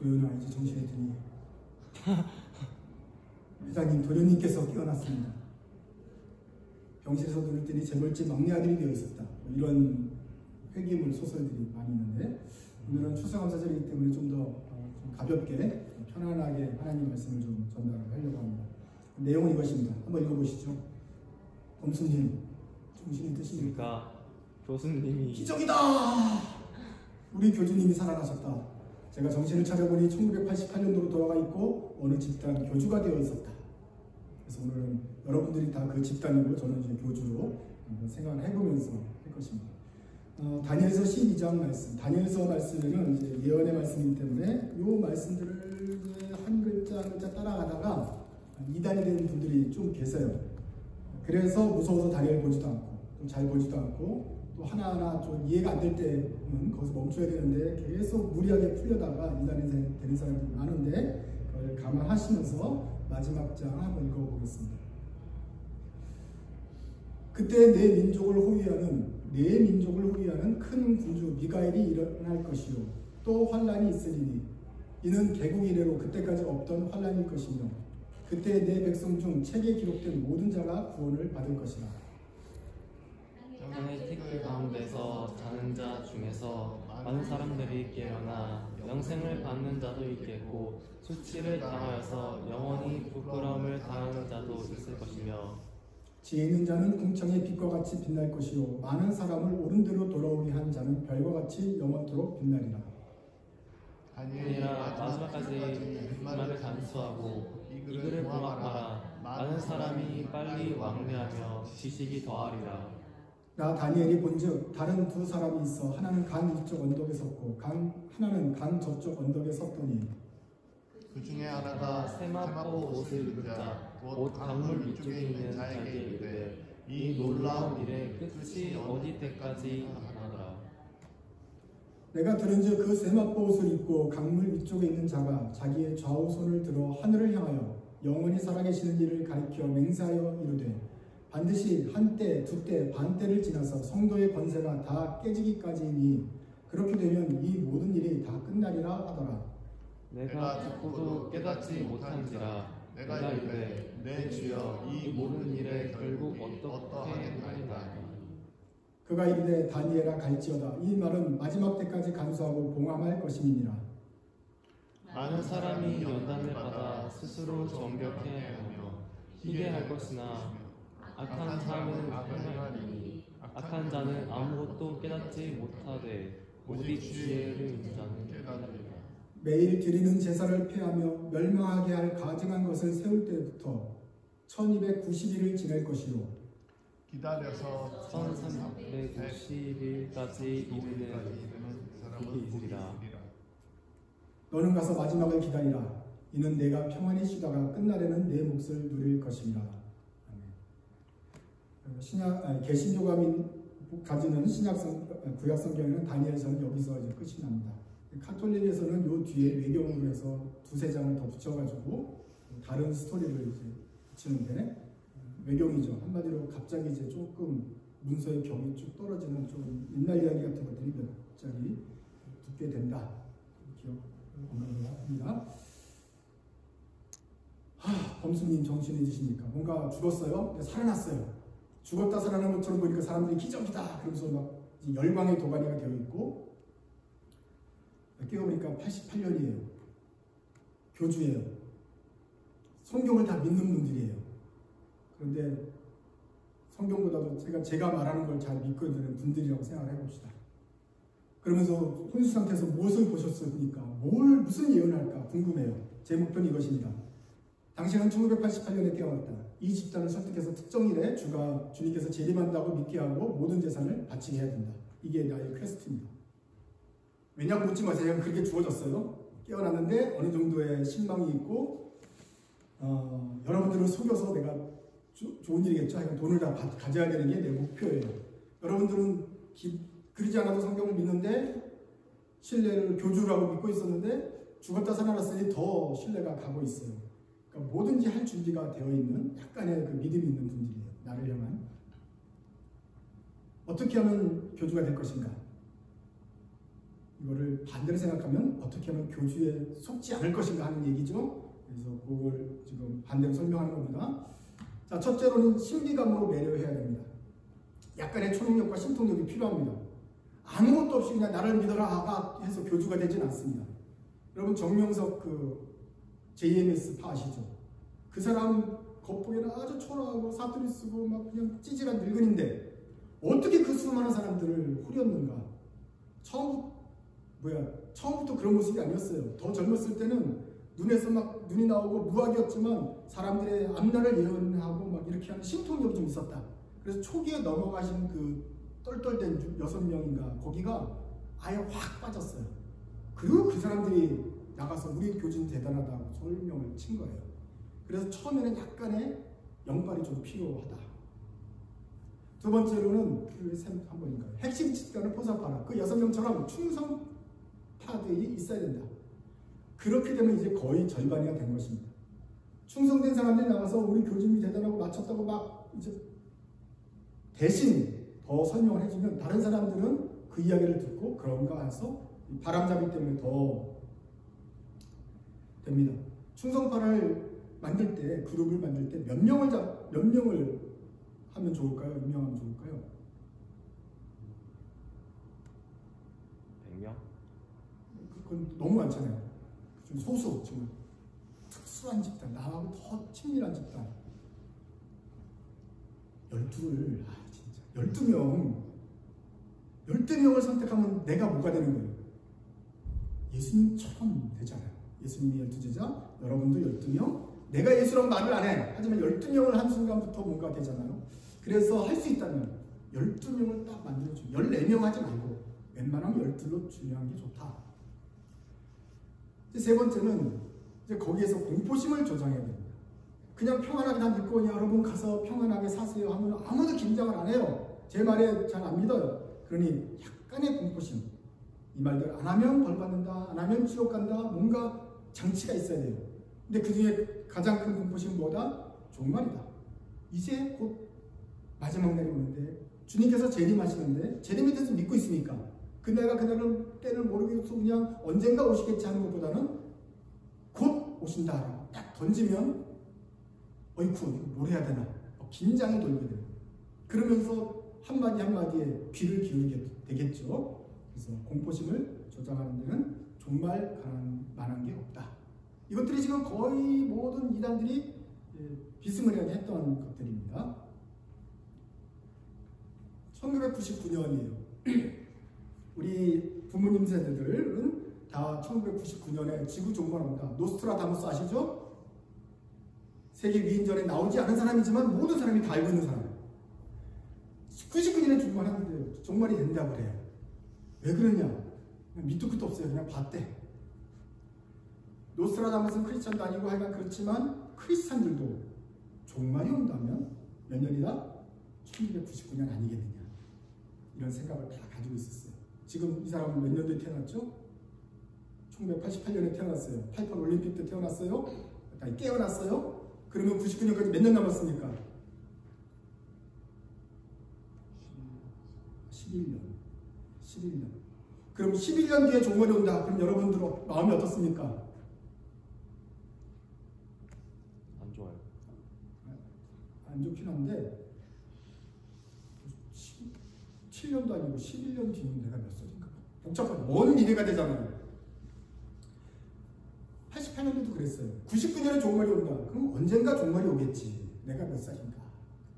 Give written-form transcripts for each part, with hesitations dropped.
도요는 알지 정신에 드니. 회장님 도련님께서 깨어났습니다. 병실에서 들을 재벌집 막내 아들이 되어 있었다. 뭐 이런 회기물 소설들이 많이 있는데 오늘은 추수감사절이기 때문에 좀 더 가볍게 편안하게 하나님 말씀을 좀 전달하려고 합니다. 내용은 이것입니다. 한번 읽어보시죠. 범수님 정신이 드십니까? 교수님이 기적이다! 우리 교주님이 살아나셨다. 제가 정신을 차려보니 1988년도로 돌아가 있고 어느 집단 교주가 되어 있었다. 그래서 오늘은 여러분들이 다 그 집단이고 저는 이제 교주로 한번 생각을 해보면서 할 것입니다. 다니엘서 12장 말씀, 다니엘서 말씀에는 이제 예언의 말씀이기 때문에 이 말씀들을 이제 한 글자 한 글자 따라가다가 이단이 되는 분들이 좀 계세요. 그래서 무서워서 다니엘 보지도 않고 또 잘 보지도 않고 또 하나하나 좀 이해가 안 될 때는 거기서 멈춰야 되는데 계속 무리하게 풀려다가 이단이 되는 사람들이 많은데 그걸 감안하시면서 마지막 장 한번 읽어보겠습니다. 그때 내 민족을 호위하는 큰 군주 미가엘이 일어날 것이요 또 환란이 있으리니 이는 개국 이래로 그때까지 없던 환란일 것이며 그때 내 백성 중 책에 기록된 모든 자가 구원을 받을 것이라. 땅의 티끌 가운데서 자는 자 중에서 많은 사람들이 깨어나 영생을 받는 자도 있겠고 수치를 당하여서 영원히 부끄러움을 당하는 자도 있을 것이며 지혜 있는 자는 궁창의 빛과 같이 빛날 것이요 많은 사람을 옳은 대로 돌아오게 한 자는 별과 같이 영원토록 빛나리라. 아니라 마지막까지 말을 간수하고 이글을 봉합하라. 많은 사람이 빨리 왕래하며 지식이 더하리라. 나 다니엘이 본즉 다른 두 사람이 있어 하나는 강 이쪽 언덕에 섰고 하나는 강 저쪽 언덕에 섰더니 그 중에 하나가 세마포 옷을 입은 자 곧 강물 위쪽에 있는 자에게 이르되 이 놀라운 일의 끝이 어디 때까지 하나더라. 내가 들은즉 그 세마포 옷을 입고 강물 위쪽에 있는 자가 자기의 좌우 손을 들어 하늘을 향하여 영원히 살아계시는 이를 가리켜 맹세하여 이르되 반드시 한때 두때 반때를 지나서 성도의 권세가 다 깨지기까지이니 그렇게 되면 이 모든 일이 다 끝나리라 하더라. 내가 듣고도 깨닫지 못한지라. 내가 이르되 내 주여 이 모든 일에 결국 어떻게 하리나. 그가 이르되 다니엘아 갈지어다. 이 말은 마지막 때까지 간수하고 봉함할 것임이니라. 많은 사람이 연단을 받아 스스로 정결케 하며 희게 할 것이나 악한 자는 행하리니 악한 자는 아무것도 깨닫지 못하되 오직 지혜를 있는 자는 깨닫으리라. 매일 드리는 제사를 폐하며 멸망하게 할 가증한 것을 세울 때부터 1290일을 지낼 것이요 기다려서 1390일까지 이르는 그게 있으리라. 너는 가서 마지막을 기다리라. 이는 내가 평안히 쉬다가 끝날에는 내 몫을 누릴 것이라. 개신교가 가지는 구약 성경에는 다니엘서는 여기서 이제 끝이 납니다. 카톨릭에서는 요 뒤에 외경으로 해서 두세 장을 더 붙여가지고 다른 스토리를 이제 붙이는데 외경이죠. 한마디로 갑자기 이제 조금 문서의 격이 쭉 떨어지는 좀 옛날 이야기 같은 것들이 몇 장이 붙게 된다. 기억을 합니다. 범수님 정신이 드십니까? 뭔가 죽었어요? 살아났어요. 죽었다 살아난 것처럼 보니까 사람들이 기적이다 그러면서 막 열광의 도가니가 되어 있고 깨어보니까 88년이에요. 교주예요. 성경을 다 믿는 분들이에요. 그런데 성경보다도 제가 말하는 걸 잘 믿고 있는 분들이라고 생각을 해봅시다. 그러면서 혼수 상태에서 무엇을 보셨습니까? 무슨 예언을 할까 궁금해요. 제 목표는 이것입니다. 당신은 1988년에 깨어났다. 이 집단을 설득해서 특정일에 주님께서 재림한다고 믿게 하고 모든 재산을 바치게 해야 된다. 이게 나의 퀘스트입니다. 왜냐고 묻지 마세요. 그렇게 주어졌어요. 깨어났는데 어느 정도의 신망이 있고 여러분들을 속여서 내가 좋은 일이겠죠. 하여간 돈을 다 가져야 되는 게 내 목표예요. 여러분들은 그러지 않아도 성경을 믿는데 신뢰를 교주라고 믿고 있었는데 죽었다 살아났으니 더 신뢰가 가고 있어요. 그러니까 뭐든지 할 준비가 되어 있는 약간의 그 믿음이 있는 분들이에요. 나를 향한. 어떻게 하면 교주가 될 것인가? 이거를 반대로 생각하면 어떻게 하면 교주에 속지 않을 것인가 하는 얘기죠. 그래서 그걸 지금 반대로 설명하는 겁니다. 자, 첫째로는 신비감으로 매료해야 됩니다. 약간의 초능력과 신통력이 필요합니다. 아무것도 없이 그냥 나를 믿어라 해서 교주가 되진 않습니다. 여러분 정명석 그 JMS 파 아시죠? 그 사람 겉보기에는 아주 초라하고 사투리 쓰고 막 그냥 찌질한 늙은인데 어떻게 그 수많은 사람들을 후렸는가? 처음부터 그런 모습이 아니었어요. 더 젊었을 때는 눈에서 막 눈이 나오고 무학이었지만 사람들의 앞날을 예언하고 막 이렇게 하는 신통력이 좀 있었다. 그래서 초기에 넘어가신 그 똘똘된 6명인가 거기가 아예 확 빠졌어요. 그리고 그 사람들이 나가서 우리 교진 대단하다고 설명을 친 거예요. 그래서 처음에는 약간의 영발이 좀 필요하다. 두 번째로는 한 번인가요? 핵심 집단을 포섭하라. 그 6명처럼 충성파들이 있어야 된다. 그렇게 되면 이제 거의 절반이가 된 것입니다. 충성된 사람들이 나와서 우리 교진이 대단하고 마쳤다고 막 이제 대신 더 설명을 해주면 다른 사람들은 그 이야기를 듣고 그런가 해서 바람잡이 때문에 더 됩니다. 충성파를 만들 때, 그룹을 만들 때 몇 명을 하면 좋을까요? 임명하면 좋을까요? 100명? 그건 너무 많잖아요. 좀 소수, 정말 특수한 집단, 나하고 더 친밀한 집단. 12를, 진짜 12명을 선택하면 내가 뭐가 되는 거예요? 예수님처럼 되잖아요. 예수님이 12제자, 여러분도 12명. 내가 예수라고 말을 안 해. 하지만 12명을 한순간부터 뭔가 되잖아요. 그래서 할 수 있다면 12명을 딱 만들어줘. 14명 하지 말고 웬만하면 12로 중요한 게 좋다. 이제 세 번째는 이제 거기에서 공포심을 조장해야 됩니다. 그냥 평안하게 다 믿고 여러분 가서 평안하게 사세요 하면 아무도 긴장을 안 해요. 제 말에 잘 안 믿어요. 그러니 약간의 공포심. 이 말들 안 하면 벌 받는다, 안 하면 지옥 간다, 뭔가 장치가 있어야 돼요. 근데 그 중에 가장 큰 공포심은 뭐다? 종말이다. 이제 곧 마지막 날이 오는데 주님께서 재림하시는데 재림에 대해서 믿고 있으니까 그날과 그날은 때를 모르겠어 그냥 언젠가 오시겠지 하는 것보다는 곧 오신다라고 딱 던지면 어이쿠 뭘 해야 되나 긴장이 돌게 돼요. 그러면서 한마디 한마디에 귀를 기울이게 되겠죠. 그래서 공포심을 조장하는 데는 정말 가능한 만한 게 없다. 이것들이 지금 거의 모든 이단들이 비스무리하게 했던 것들입니다. 1999년이에요. 우리 부모님 세대들은 다 1999년에 지구 종말합니다. 노스트라다무스 아시죠? 세계 위인전에 나오지 않은 사람이지만 모든 사람이 다 알고 있는 사람. 99년에 종말하는데 종말이 된다고 그래요. 왜 그러냐? 밑도 끝도 없어요. 그냥 봤대. 노스트라다무스는 크리스찬도 아니고 하여간 그렇지만 크리스찬들도 종말이 온다면 몇 년이다? 1999년 아니겠느냐. 이런 생각을 다 가지고 있었어요. 지금 이 사람은 몇 년도에 태어났죠? 1988년에 태어났어요. 88 올림픽 때 태어났어요. 깨어났어요. 그러면 99년까지 몇 년 남았습니까? 11년. 그럼 11년 뒤에 종말이 온다. 그럼 여러분들 마음이 어떻습니까? 안 좋아요. 안 좋긴 한데 7년도 아니고 11년 뒤는 내가 몇 살인가? 복잡한 먼 미래가 되잖아요. 88년도도 그랬어요. 99년에 종말이 온다. 그럼 언젠가 종말이 오겠지. 내가 몇 살인가?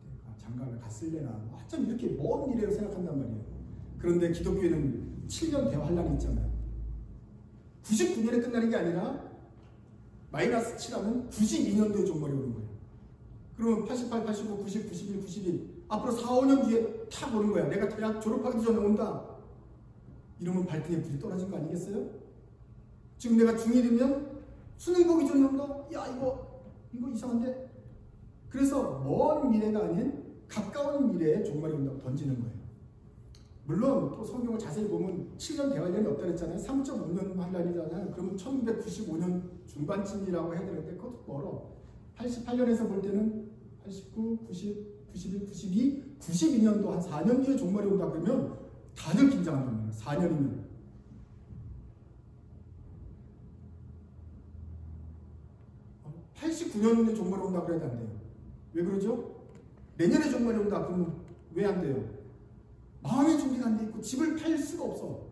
그때 장가를 갔을래나. 어쩜 이렇게 먼 미래를 생각한단 말이에요. 그런데 기독교에는 7년 대환란이 있잖아요. 99년에 끝나는 게 아니라 마이너스 7하면 92년도에 종말이 오는 거예요. 그러면 88, 89, 90, 91, 92 앞으로 4, 5년 뒤에 탁 오는 거야. 내가 대학 졸업하기 전에 온다. 이러면 발등에 불이 떨어진 거 아니겠어요? 지금 내가 중1이면 수능 보기 전에 온다? 야 이거 이상한데? 그래서 먼 미래가 아닌 가까운 미래에 종말이 온다고 던지는 거예요. 물론 또 성경을 자세히 보면 7년 대환란이 없다 그랬잖아요. 3.5년 환란이잖아요. 그러면 1995년 중반쯤이라고 해야 되는데 그것도 멀어. 88년에서 볼 때는 89, 90, 91, 92, 92년도 한 4년 뒤에 종말이 온다 그러면 다들 긴장한단 말이에요. 4년이면. 89년에 종말이 온다 그래도 안 돼요. 왜 그러죠? 내년에 종말이 온다 그러면 왜 안 돼요? 마음의 준비가 안 돼 있고 집을 팔 수가 없어.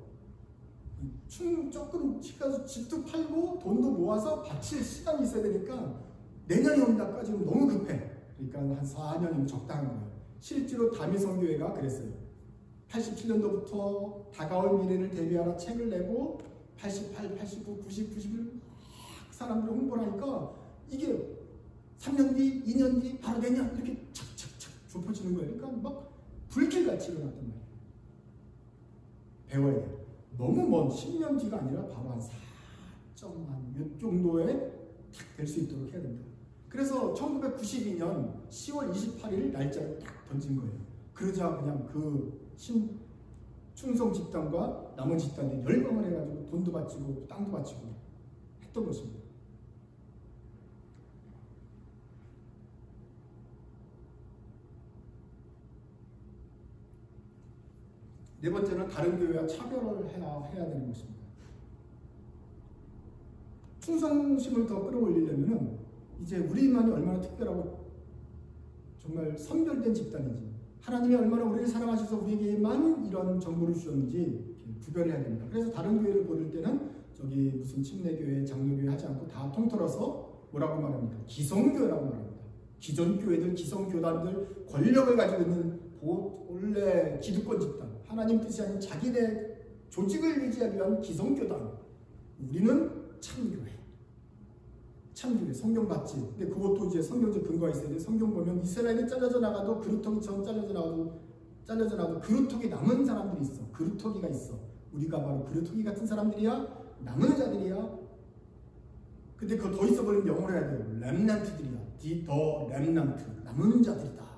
조금 집도 팔고 돈도 모아서 바칠 시간이 있어야 되니까 내년이 온다까지는 너무 급해. 그러니까 한 4년이면 적당한 거예요. 실제로 다미성교회가 그랬어요. 87년도부터 다가올 미래를 대비하라 책을 내고 88, 89, 90, 91 막 사람들이 홍보를 하니까 이게 3년 뒤, 2년 뒤, 바로 내년 이렇게 착착착 좁혀지는 거예요. 그러니까 막 불길같이 일어났단 말이에요. 배워야 돼요. 너무 먼 10년 뒤가 아니라 바로 한 4.한 정도에 딱 될 수 있도록 해야 됩니다. 그래서 1992년 10월 28일 날짜를 딱 던진 거예요. 그러자 그냥 그 충성 집단과 남은 집단이 열광을 해가지고 돈도 바치고 땅도 바치고 했던 것입니다. 네 번째는 다른 교회와 차별을 해야 되는 것입니다. 충성심을 더 끌어올리려면 이제 우리만이 얼마나 특별하고 정말 선별된 집단인지, 하나님이 얼마나 우리를 사랑하셔서 우리에게만 이런 정보를 주셨는지 구별해야 됩니다. 그래서 다른 교회를 고를 때는 저기 무슨 침례교회, 장로교회 하지 않고 다 통틀어서 뭐라고 말합니까? 기성교회라고 말합니다. 기존 교회들, 기성교단들, 권력을 가지고 있는 원래 기득권 집단, 하나님 뜻이 아닌 자기네 조직을 유지하기 위한 기성교단. 우리는 참교회. 참교회, 성경 받지. 근데 그것도 이제 성경적 근거가 있어야 돼. 성경 보면 이스라엘이 잘려져 나가도 그루터기처럼 잘려져 나가도 그루터기 남은 사람들이 있어. 그루터기가 있어. 우리가 바로 그루터기 같은 사람들이야. 남은 자들이야. 근데 그거 더 있어버리면 영어로 해야 돼요. 렘넌트들이야. 더 렘넌트. 남은 자들이다.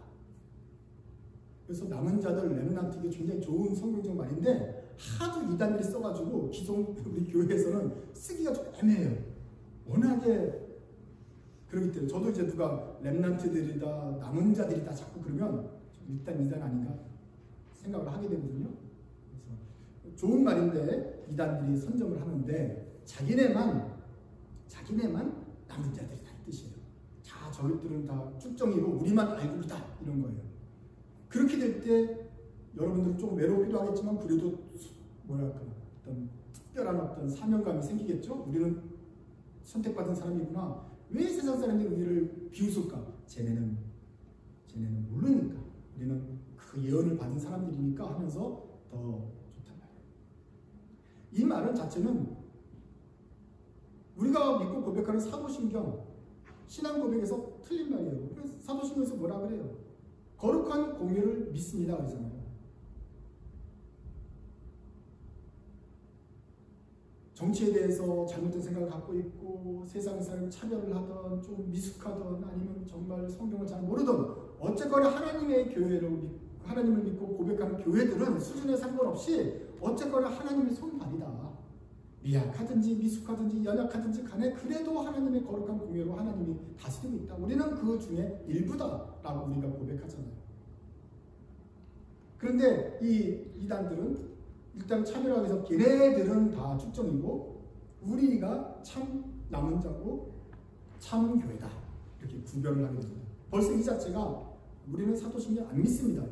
그래서 남은 자들, 렘넌트, 이게 굉장히 좋은 성경적 말인데 하도 이단들이 써가지고 기존 우리 교회에서는 쓰기가 좀 애매해요. 워낙에 그렇기 때문에 저도 이제 누가 렘넌트들이다, 남은 자들이다 자꾸 그러면 일단 이단 아닌가 생각을 하게 되거든요. 그래서 좋은 말인데 이단들이 선점을 하는데 자기네만 남은 자들이다 이 뜻이에요. 자, 저희들은 다 쭉정이고 우리만 알고 있다 이런 거예요. 그렇게 될 때 여러분들은 좀 외롭기도 하겠지만 그래도 뭐랄까 어떤 특별한 어떤 사명감이 생기겠죠. 우리는 선택받은 사람이구나. 왜 세상 사람들이 우리를 비웃을까? 쟤네는 모르니까. 우리는 그 예언을 받은 사람들이니까 하면서 더 좋단 말이에요. 이 말은 자체는 우리가 믿고 고백하는 사도신경, 신앙 고백에서 틀린 말이에요. 그래서 사도신경에서 뭐라 그래요? 거룩한 공유를 믿습니다. 그러잖아요. 정치에 대해서 잘못된 생각을 갖고 있고 세상 사람을 차별을 하던 좀 미숙하던 아니면 정말 성경을 잘 모르던 어쨌거나 하나님의 교회를 하나님을 믿고 고백하는 교회들은 수준에 상관없이 어쨌거나 하나님의 손발이다. 미약하든지 미숙하든지 연약하든지 간에 그래도 하나님의 거룩한 공예로 하나님이 다스리고 있다. 우리는 그 중에 일부다라고 우리가 고백하잖아요. 그런데 이 이단들은 일단 참여하기 위해서 걔네들은 다 축정이고 우리가 참 남은 자고 참 교회다. 이렇게 구별을 하게 됩니다. 벌써 이 자체가 우리는 사도신경 안 믿습니다.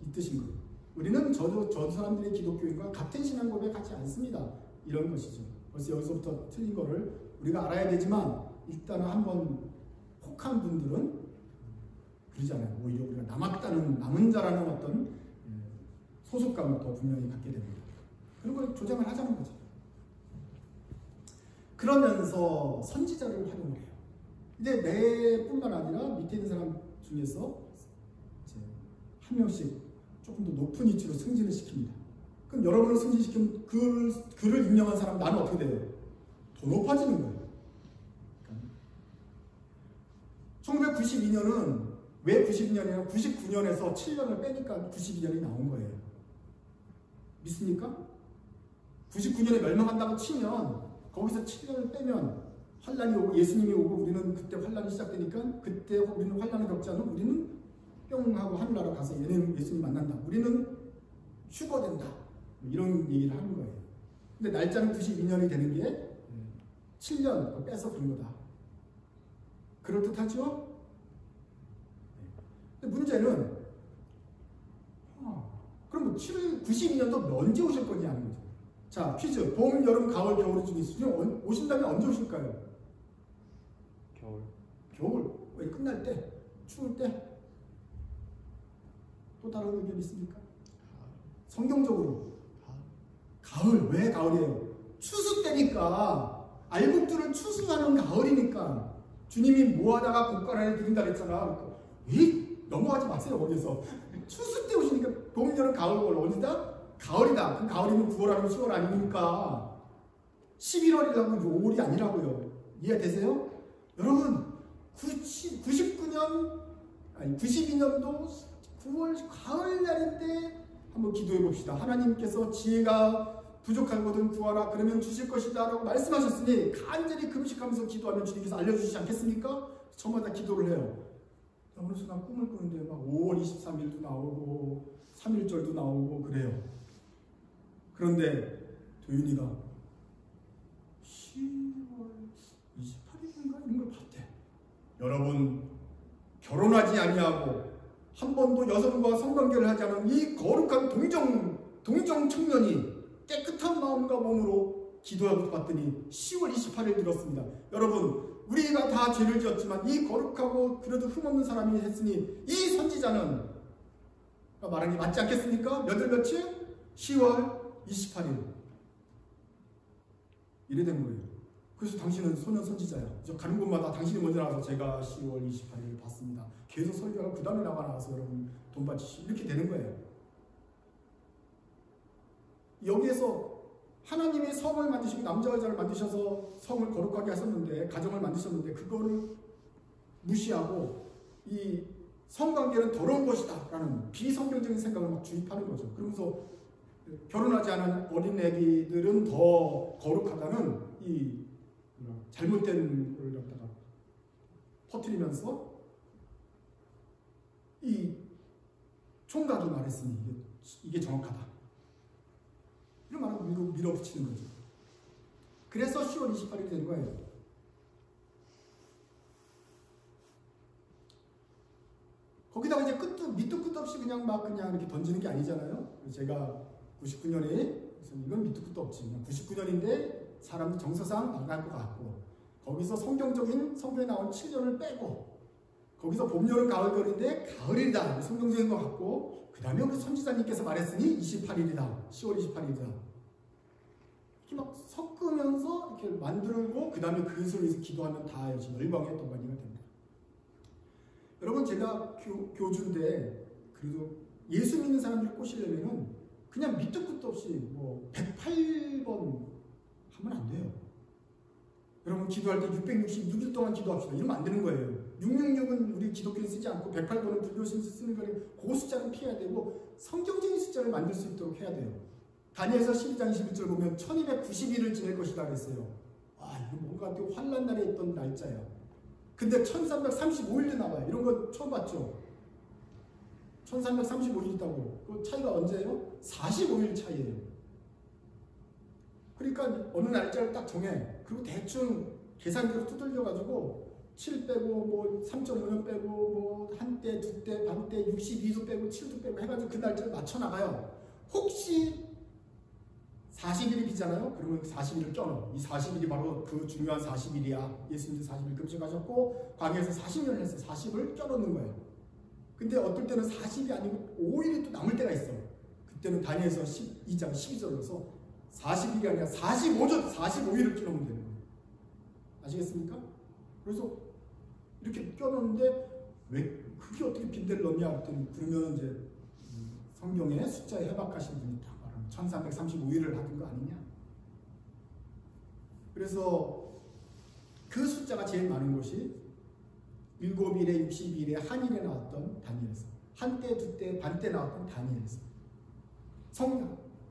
이 뜻인 거예요. 우리는 저 사람들의 기독교인과 같은 신앙 고백하지 않습니다. 이런 것이죠. 벌써 여기서부터 틀린 거를 우리가 알아야 되지만 일단은 한번 혹한 분들은 그러잖아요. 오히려 우리가 남은 자라는 어떤 소속감을 더 분명히 갖게 됩니다. 그런 걸 조장을 하자는 거죠. 그러면서 선지자를 활용을 해요. 이제 내뿐만 아니라 밑에 있는 사람 중에서 이제 한 명씩 조금 더 높은 위치로 승진을 시킵니다. 그럼 여러분을 승진시키면 그를 임명한 사람 나는 어떻게 돼요? 더 높아지는 거예요. 1992년은 왜 92년이냐? 99년에서 7년을 빼니까 92년이 나온 거예요. 믿습니까? 99년에 멸망한다고 치면 거기서 7년을 빼면 환란이 오고 예수님이 오고 우리는 그때 환란이 시작되니까 그때 우리는 환란을 겪지 않으면 우리는 뿅 하고 하늘나라 가서 예수님 만난다. 우리는 휴거된다. 이런 얘기를 하는 거예요. 근데 날짜는 92년이 되는 게 7년 빼서 그런 거다. 그럴듯하죠? 근데 문제는 그럼 뭐 92년도 언제 오실 거냐는 거죠. 자, 퀴즈. 봄, 여름, 가을, 겨울 중에 오신다면 언제 오실까요? 겨울. 겨울. 왜 끝날 때? 추울 때? 또 다른 의견 있습니까? 성경적으로 가을. 왜 가을이에요? 추수 때니까. 알곡들을 추수하는 가을이니까. 주님이 뭐하다가 곡간안에 들인다 그랬잖아. 왜 넘어가지 마세요 거기서. 추수 때 오시니까 봄, 여름, 가을, 겨울 어디다? 가을이다. 그 가을이면 9월 아니면 10월 아닙니까? 11월이라고 5월이 아니라고요. 이해되세요? 여러분 92년도 9월 가을날인데 한번 기도해 봅시다. 하나님께서 지혜가 부족하거든 구하라 그러면 주실 것이다 라고 말씀하셨으니 간절히 금식하면서 기도하면 주님께서 알려주시지 않겠습니까? 저마다 기도를 해요. 어느 순간 꿈을 꾸는데 막 5월 23일도 나오고 3일절도 나오고 그래요. 그런데 도윤이가 10월 28일인가 이런 걸 봤대. 여러분 결혼하지 아니하고 한 번도 여성과 성관계를 하지 않은 이 거룩한 동정 청년이 깨끗한 마음과 몸으로 기도하고 봤더니 10월 28일 들었습니다. 여러분 우리가 다 죄를 지었지만 이 거룩하고 그래도 흠없는 사람이 했으니 이 선지자는 말한 게 맞지 않겠습니까? 몇 월 며칠? 10월 28일 이래 된 거예요. 그래서 당신은 소년 선지자야. 저 가는 곳마다 당신이 먼저 나와서 제가 10월 28일을 봤습니다. 계속 설교하고 그 다음에 나와서 여러분 돈 받으시고 이렇게 되는 거예요. 여기에서 하나님이 성을 만드시고 남자와 여자를 만드셔서 성을 거룩하게 하셨는데 가정을 만드셨는데 그거를 무시하고 이 성관계는 더러운 것이다 라는 비성경적인 생각을 막 주입하는 거죠. 그러면서 결혼하지 않은 어린애기들은 더 거룩하다는 이 잘못된 걸 갖다가 퍼뜨리면서 이 총각이 말했으니 이게 정확하다. 이런 말하고 밀어붙이는 거죠. 그래서 10월 28일이 된 거예요. 거기다가 이제 밑도 끝도 없이 그냥 이렇게 던지는 게 아니잖아요. 제가 99년에 이건 밑도 끝도 없지. 그냥 99년인데 사람들 정서상 나갈 것 같고 거기서 성경에 나온 7년을 빼고 거기서 봄, 여름, 가을, 겨울인데 가을이다. 성경적인 것 같고 그 다음에 우리 선지자님께서 말했으니 28일이다. 10월 28일이다. 이렇게 막 섞으면서 이렇게 만들고 그 다음에 그것을 위해서 기도하면 다 열방의 동반이가 됩니다. 여러분 제가 교주인데 그래도 예수 믿는 사람들을 꼬시려면은 그냥 밑도 끝도 없이 뭐 108번 하면 안 돼요. 여러분 기도할 때 666일 동안 기도합시다. 이러면 안 되는 거예요. 666은 우리 기독교인 쓰지 않고 108번은 불교신 쓰는 거니 그 숫자는 피해야 되고 성경적인 숫자를 만들 수 있도록 해야 돼요. 다니엘서 12장 21절 보면 1290일을 지낼 것이다 그랬어요. 와 이거 뭔가 되게 환난 날에 있던 날짜야. 근데 1335일도 나와요. 이런 거 처음 봤죠? 1335일 있다고. 그 차이가 언제예요? 45일 차이예요. 그러니까 어느 날짜를 딱 정해. 그리고 대충 계산기로 두들겨가지고 7 빼고 뭐 3.5년 빼고 뭐 한때, 두때, 반때, 62도 빼고 7도 빼고 해가지고 그 날짜를 맞춰나가요. 혹시 40일이 비잖아요? 그러면 40일을 껴넣어. 이 40일이 바로 그 중요한 40일이야. 예수님도 40일 금식하셨고 광야에서 40년을 했어. 40을 껴넣는 거예요. 근데 어떨 때는 40이 아니고 5일이 또 남을 때가 있어. 그때는 다니엘서 12장 12절로서 40일이 아니라 45일을 껴넣으면 되는 거예요. 아시겠습니까? 그래서 이렇게 껴넣는데 왜 그게 어떻게 빈대를 넣냐 그랬더니 그러면 이제 성경에 숫자에 해박하신 분이 딱 말하면 1335일을 하던 거 아니냐. 그래서 그 숫자가 제일 많은 것이 7일에 60일에 한일에 나왔던 다니엘서, 한때 두때 반때 나왔던 다니엘서,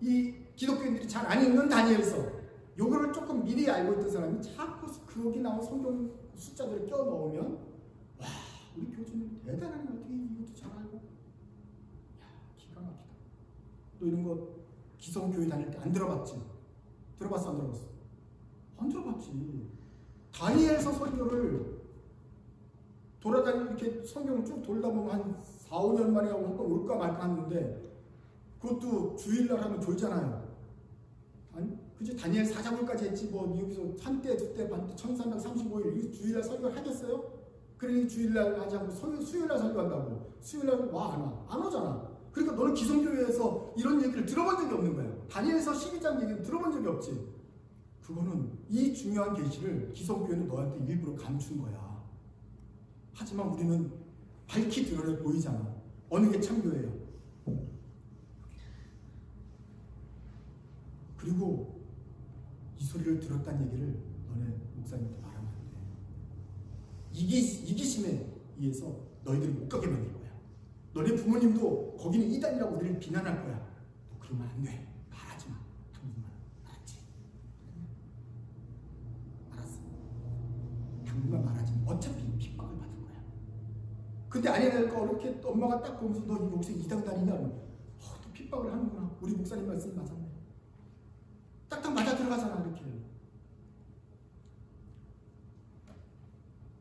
이 기독교인들이 잘 안 읽는 다니엘서, 요거를 조금 미리 알고 있던 사람이 자꾸 거기 나온 성경 숫자들을 껴 넣으면 와 우리 교주님 대단하네. 어떻게 이것도 잘 알고. 야 기가 막히다. 또 이런 거 기성교회 다닐 때 안 들어봤지? 들어봤어 안 들어봤어? 안 들어봤지. 다니엘서 설교를 돌아다니고 이렇게 성경을 쭉 돌다 보면 한 4, 5년 만에 한 번 올까 말까 하는데 그것도 주일날 하면 졸잖아요. 아니, 그치? 다니엘 4장까지 했지 뭐 여기서 한때 두때 반때 1335일 주일날 설교를 하겠어요? 그러니 주일날 하지 않고 수요일날 설교한다고. 수요일날 와 안 와? 안 오잖아. 그러니까 너는 기성교회에서 이런 얘기를 들어본 적이 없는 거야. 다니엘서 12장 얘기는 들어본 적이 없지. 그거는 이 중요한 계시를 기성교회는 너한테 일부러 감춘 거야. 하지만 우리는 밝히 드러내 보이잖아. 어느 게 참교회야. 그리고 이 소리를 들었다는 얘기를 너네 목사님한테 말하면 안 돼. 이기심에 의해서 너희들이 못 가게 만들 거야. 너네 부모님도 거기는 이단이라고 우리를 비난할 거야. 너 그러면 안 돼. 말하지 마. 당분간. 알았지? 알았어. 당분간 말하지 마. 어차피 핍박을 받을 거야. 근데 아니랄까 이렇게 엄마가 딱 보면서 너 여기서 이단 다니냐? 또 핍박을 하는구나. 우리 목사님 말씀이 맞았네. 딱딱 맞아 들어가잖아. 이렇게.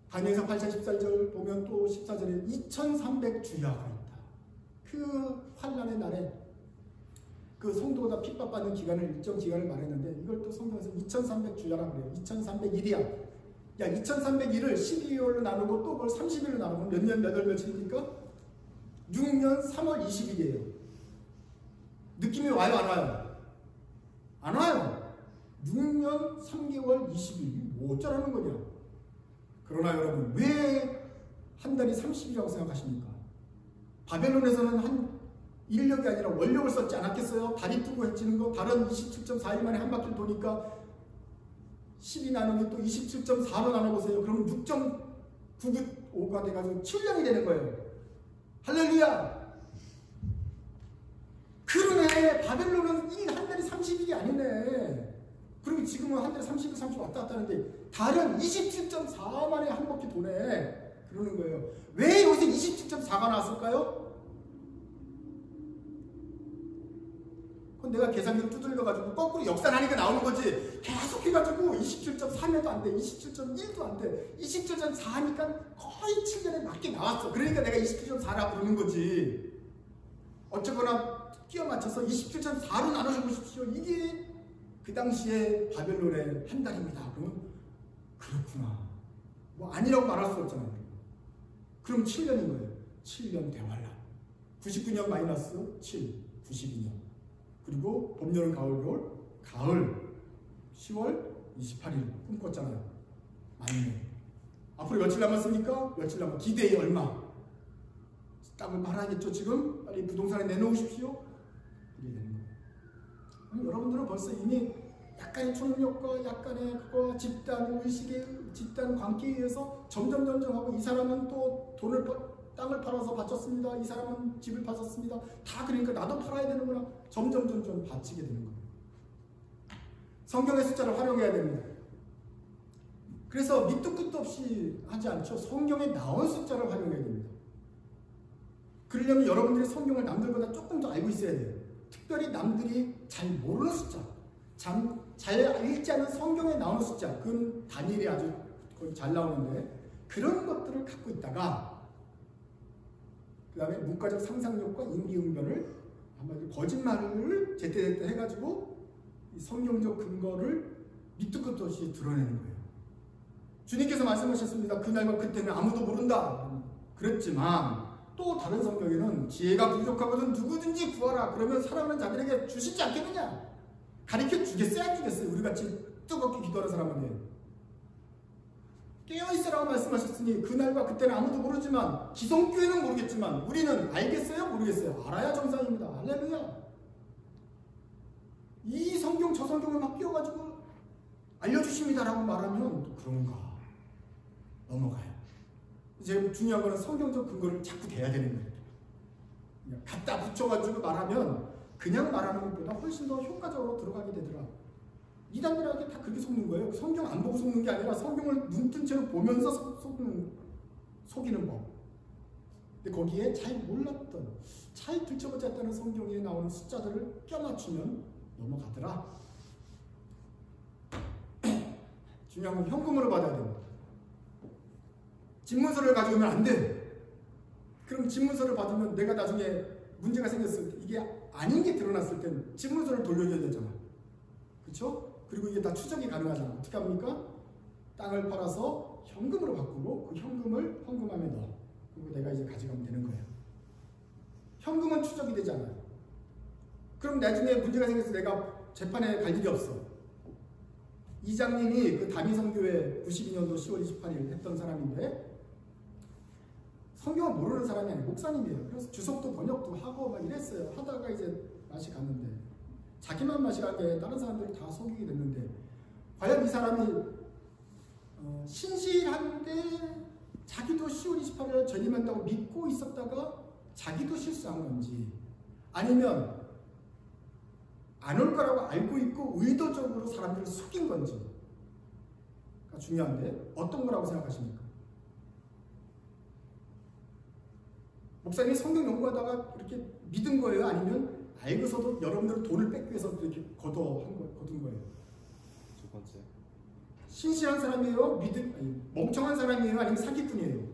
다니엘서 8장 14절 보면 또 14절에 2300주야가 있다. 그 환란의 날에 그 성도가 핍박받는 기간을 일정 기간을 말했는데 이걸 또 성경에서 2300주야라고 그래요. 2301이야. 야 2301을 12월로 나누고 또 그걸 30일로 나누면 몇 년 몇 월 며칠입니까? 6년 3월 20일이에요. 느낌이 와요 안 와요? 안 와요. 6년 3개월 20일 뭐 어쩌라는 거냐. 그러나 여러분 왜 한 달이 30일이라고 생각하십니까? 바벨론에서는 한 인력이 아니라 원력을 썼지 않았겠어요? 다리 뜨고 해치는 거 다른 27.4일 만에 한 바퀴를 도니까 12 나누면 또 27.4로 나눠보세요. 그러면 6.995가 돼가지고 7년이 되는 거예요. 할렐루야! 그러네. 바벨론은 한 달이 30일이 아니네. 그리고 지금은 한 달에 30일, 30일 왔다 갔다 하는데 달은 27.4만에 한 바퀴 도네. 그러는 거예요. 왜 여기서 27.4가 나왔을까요? 그건 내가 계산기를 두들겨가지고 거꾸로 역산하니까 나오는 거지. 계속 해가지고 27.3에도 안 돼. 27.1도 안 돼. 27.4니까 거의 7년에 맞게 나왔어. 그러니까 내가 27.4라고 부르는 거지. 어쩌거나 끼워 맞춰서 27.4로 나눠줘 보십시오. 이게 그 당시에 바벨론의 한 달입니다. 그러면 그렇구나. 뭐 아니라고 말할 수 없잖아요. 그럼 7년인 거예요. 7년 대환란. 99년 마이너스 7, 92년. 그리고 봄, 여름, 가을, 겨울, 가을 10월 28일 꿈꿨잖아요. 맞네. 앞으로 며칠 남았습니까? 며칠 남았. 기대에 얼마? 땅을 팔아야겠죠. 지금 빨리 부동산에 내놓으십시오. 이게 되는 거예요. 아니, 여러분들은 벌써 이미 약간의 초능력과 약간의 그거 집단 의식의 집단 관계에 의해서 점점 하고 이 사람은 또 땅을 팔아서 바쳤습니다. 이 사람은 집을 바쳤습니다. 다 그러니까 나도 팔아야 되는구나. 점점 바치게 되는 거예요. 성경의 숫자를 활용해야 됩니다. 그래서 밑도 끝도 없이 하지 않죠. 성경에 나온 숫자를 활용해야 됩니다. 그러려면 여러분들이 성경을 남들보다 조금 더 알고 있어야 돼요. 특별히 남들이 잘 모르는 숫자, 잘 읽지 않은 성경에 나오는 숫자, 그건 다니엘이 아주 잘 나오는데 그런 것들을 갖고 있다가 그 다음에 문과적 상상력과 임기응변을 한마디로 거짓말을 제때제때 해가지고 이 성경적 근거를 밑도 끝도 없이 드러내는 거예요. 주님께서 말씀하셨습니다. 그날과 그때는 아무도 모른다. 그랬지만 또 다른 성경에는 지혜가 부족하거든 누구든지 구하라. 그러면 사랑하는 자들에게 주시지 않겠느냐. 가르쳐 주겠어요? 안 주겠어요? 우리같이 뜨겁게 기도하는 사람한테. 깨어있으라고 말씀하셨으니 그날과 그때는 아무도 모르지만 기성교회는 모르겠지만 우리는 알겠어요? 모르겠어요? 알아야 정상입니다. 할렐루야. 이 성경 저 성경을 막 끼워가지고 알려주십니다라고 말하면 또 그런가 넘어가요. 이제 중요한 거는 성경적 근거를 자꾸 대야 되는 거예요. 그냥 갖다 붙여가지고 말하면 그냥 말하는 것보다 훨씬 더 효과적으로 들어가게 되더라. 이단들에게 다 그렇게 속는 거예요. 성경 안 보고 속는 게 아니라 성경을 눈 뜬 채로 보면서 속이는 법. 근데 거기에 잘 몰랐던, 잘 들춰보지 않았다는 성경에 나오는 숫자들을 껴맞추면 넘어가더라. 중요한 건 현금으로 받아야 됩니다. 집문서를 가져오면 안 돼. 그럼 집문서를 받으면 내가 나중에 문제가 생겼을 때 이게 아닌 게 드러났을 땐 집문서를 돌려줘야 되잖아. 그렇죠? 그리고 이게 다 추적이 가능하잖아. 어떻게 합니까? 땅을 팔아서 현금으로 바꾸고 그 현금을 헌금함에 넣어. 그리고 내가 이제 가져가면 되는 거예요. 현금은 추적이 되지 않아요. 그럼 나중에 문제가 생겨서 내가 재판에 갈 일이 없어. 이장님이 그 다미성교회 92년도 10월 28일 했던 사람인데 성경을 모르는 사람이 아니고 목사님이에요. 그래서 주석도 번역도 하고 막 이랬어요. 하다가 이제 맛이 갔는데 자기만 맛이 갔는데 다른 사람들이 다 속이게 됐는데 과연 이 사람이 신실한데 자기도 10월 28일에 전임한다고 믿고 있었다가 자기도 실수한 건지 아니면 안 올 거라고 알고 있고 의도적으로 사람들을 속인 건지가 중요한데 어떤 거라고 생각하십니까? 목사님이 성경 연구하다가 이렇게 믿은 거예요? 아니면 알고서도 여러분들 돈을 뺏기 위해서 이렇게 거둔 거예요? 두 번째. 신실한 사람이에요? 멍청한 사람이에요? 아니면 사기꾼이에요?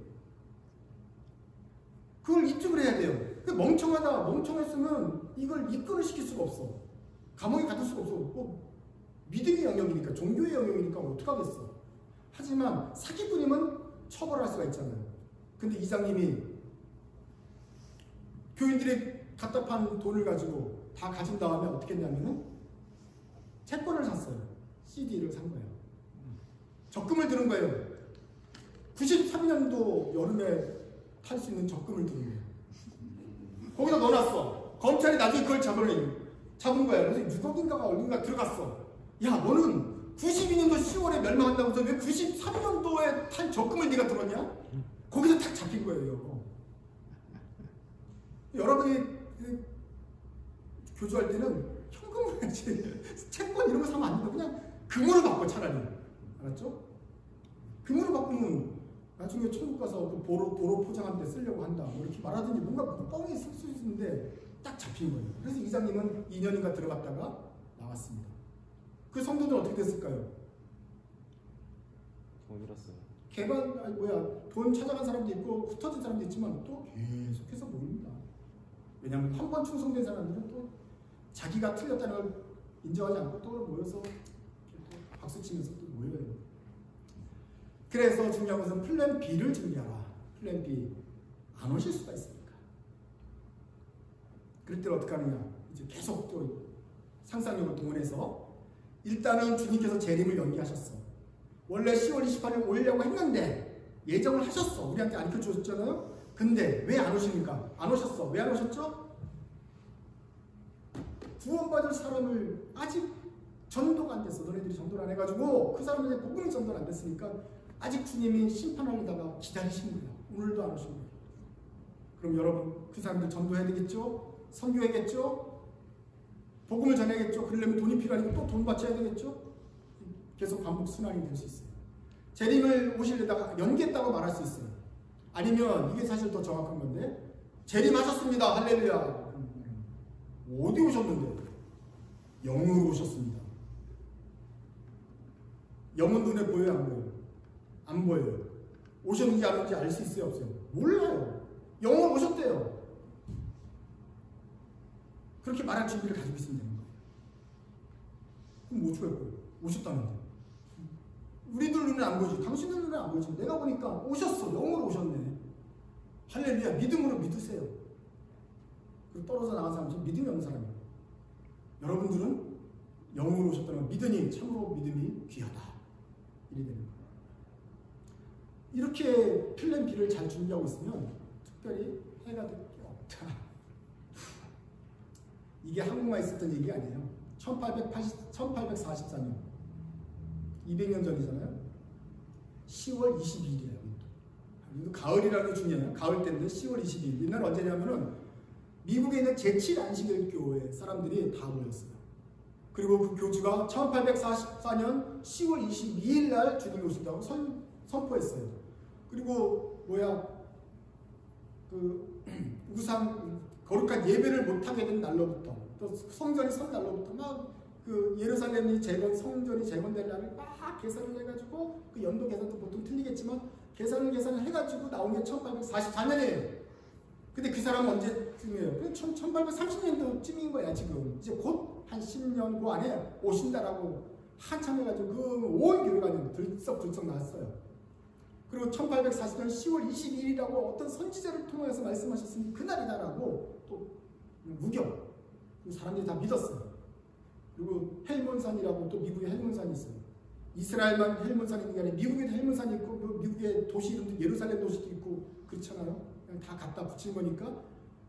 그걸 입증을 해야 돼요. 멍청했으면 이걸 입건을 시킬 수가 없어. 감옥에 가둘 수가 없어. 믿음의 영역이니까, 종교의 영역이니까 어떡하겠어. 하지만 사기꾼이면 처벌할 수가 있잖아요. 근데 이장님이 교인들이 답답한 돈을 가지고 다 가진 다음에 어떻게 했냐면은 채권을 샀어요. CD를 산 거예요. 적금을 드는 거예요. 93년도 여름에 탈 수 있는 적금을 드는 거예요. 거기다 넣어놨어. 검찰이 나중에 그걸 잡은 거야. 그래서 6억인가가 어딘가 들어갔어. 야, 너는 92년도 10월에 멸망한다고 해서 왜 93년도에 탈 적금을 네가 들었냐? 거기서 딱 잡힌 거예요. 여러분이 교주할 때는 현금을 해야지. 채권 이런 거 사면 안 된다. 그냥 금으로 바꿔 차라리. 알았죠? 금으로 바꾸면 나중에 천국 가서 그 도로 포장한 데 쓰려고 한다. 뭐 이렇게 말하든지 뭔가 뻥이 쓸 수 있는데 딱 잡힌 거예요. 그래서 이장님은 2년인가 들어갔다가 나왔습니다. 그 성도들은 어떻게 됐을까요? 돈 잃었어요. 돈 찾아간 사람도 있고 흩어진 사람도 있지만 또 계속해서 모입니다. 왜냐하면 한 번 충성된 사람들은 또 자기가 틀렸다는 걸 인정하지 않고 또 모여서 또 박수 치면서 또 모여요. 그래서 중요한 것은 플랜 B를 준비하라. 플랜 B 안 오실 수가 있으니까. 그럴 때 어떻게 하느냐? 이제 계속 또 상상력을 동원해서 일단은 주님께서 재림을 연기하셨어. 원래 10월 28일 오려고 했는데 예정을 하셨어. 우리한테 가르쳐 주셨잖아요. 근데 왜 안 오십니까? 안 오셨어. 왜 안 오셨죠? 구원받을 사람을 아직 전도가 안 됐어. 너네들이 전도를 안 해가지고 그 사람들이 복음이 전도가 안 됐으니까 아직 주님이 심판하려다가 기다리시는 거야. 오늘도 안 오신 거예요. 그럼 여러분 그 사람들 전도해야 되겠죠? 선교해야겠죠? 복음을 전해야겠죠? 그러려면 돈이 필요하니까 또 돈 바쳐야 되겠죠? 계속 반복 순환이 될 수 있어요. 재림을 오시려다가 연기했다고 말할 수 있어요. 아니면 이게 사실 더 정확한 건데 재림하셨습니다. 할렐루야. 어디 오셨는데? 영으로 오셨습니다. 영은 눈에 보여요? 안 보여요? 안 보여요. 오셨는지 안 오셨는지 알 수 있어요? 없어요? 몰라요. 영으로 오셨대요. 그렇게 말할 준비를 가지고 있으면 되는 거예요. 그럼 뭐 어떡할 거예요? 오셨다는데. 우리들 눈에 안 보이지. 당신들 눈에 안 보이지. 내가 보니까 오셨어. 영으로 오셨네. 할렐루야. 믿음으로 믿으세요. 그리고 떨어져 나간 사람은 믿음이 없는 사람이에요. 여러분들은 영으로 오셨다는 걸 믿으니 참으로 믿음이 귀하다. 이래 되는 거예요. 이렇게 플랜 B를 잘 준비하고 있으면 특별히 해가 될 게 없다. 이게 한국만 있었던 얘기 아니에요. 1844년 200년 전이잖아요. 10월 22일이에요. 가을이라는 게 중요해요. 가을 때인데 10월 22일. 이날 언제냐면은 미국에 있는 제7안식일교회 사람들이 다 모였어요. 그리고 그 교주가 1844년 10월 22일 날 주님이 오신다고 선포했어요. 그리고 그 우상 거룩한 예배를 못하게 된 날로부터 또 성전이 선 날로부터 막 그 예루살렘이 성전이 재건될 날을 막 계산을 해가지고 그 연도 계산도 보통 틀리겠지만 계산을 해가지고 나온 게 1844년이에요. 근데 그 사람은 언제쯤이에요? 1830년도쯤인 거야 지금. 이제 곧 한 10년 그 안에 오신다라고 한참 해가지고 그 온 교회가 들썩들썩 나왔어요. 그리고 1840년 10월 22일이라고 어떤 선지자를 통해서 말씀하셨으니 그날이다라고 또 무경 사람들이 다 믿었어요. 그리고 헬몬산이라고 또 미국에 헬몬산이 있어요. 이스라엘만 헬몬산이 있는 게 아니라 미국에도 헬몬산이 있고 그 미국의 도시 이름도 예루살렘 도시도 있고 그렇잖아요. 그냥 다 갖다 붙인 거니까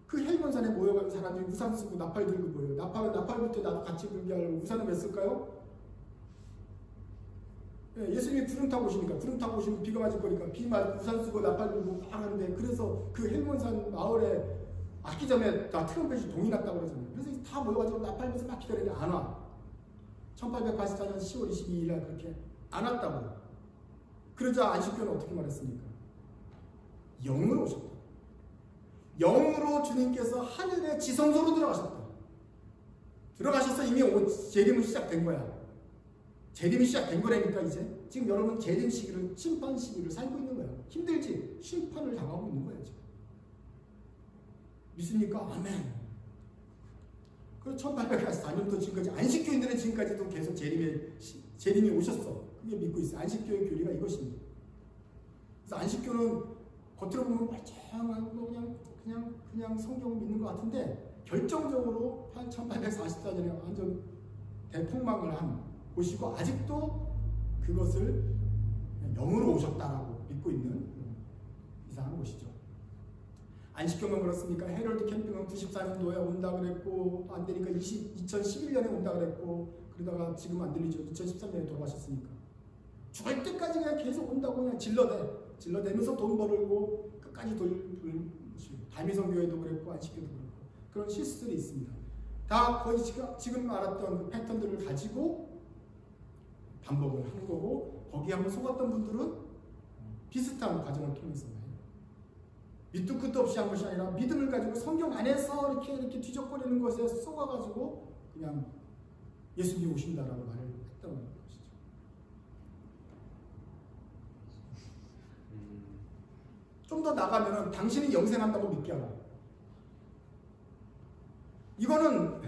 그 헬몬산에 모여가는 사람들이 우산 쓰고 나팔 들고 모여요. 나팔 불 때 나도 같이 불게 하려고 우산을 왜 쓸까요? 예수님이 구름 타고 오시니까 구름 타고 오시면 비가 맞을 거니까 우산 쓰고 나팔 들고 막 하는데 그래서 그 헬몬산 마을에 맞기 전에 다 트럼펫이 동이 났다고 그러잖아요. 그래서 다 모여가지고 나팔 불면서 막 기다리는데 안 와. 1884년 10월 22일 날 그렇게 안 왔다고. 그러자 안식교는 어떻게 말했습니까? 영으로 오셨다. 영으로 주님께서 하늘의 지성소로 들어가셨다. 들어가셔서 이미 재림은 시작된 거야. 재림이 시작된 거라니까 이제. 지금 여러분 재림 시기를 심판 시기를 살고 있는 거야. 힘들지? 심판을 당하고 있는 거야 지금. 믿습니까? 아멘. 그리고 1844년부터 지금까지 안식교인들은 지금까지도 계속 재림이 오셨어. 그게 믿고 있어요. 안식교의 교리가 이것입니다. 그래서 안식교는 겉으로 보면 멀쩡하고 그냥 성경을 믿는 것 같은데 결정적으로 1844년에 완전 대폭망을 한 곳이고 아직도 그것을 영으로 오셨다라고 믿고 있는 이상한 곳이죠. 안식교만 그렇습니까? 헤럴드 캠핑은 94년도에 온다 그랬고 안 되니까 2011년에 온다 그랬고 그러다가 지금 안 들리죠. 2013년에 돌아가셨으니까 죽을 때까지 그냥 계속 온다고 그냥 질러대면서 돈 벌고 끝까지 다미성 교회도 그랬고 안식교도 그랬고 그런 실수들이 있습니다. 다 거의 지금 알았던 그 패턴들을 가지고 반복을 하는 거고 거기에 한번 속았던 분들은 비슷한 과정을 통해서 밑도 끝도 없이 한 것이 아니라 믿음을 가지고 성경 안에서 이렇게 뒤적거리는 것에 속아가지고 그냥 예수님이 오신다라고 말을 했던 것이죠. 좀 더 나가면은 당신이 영생한다고 믿게 하라. 이거는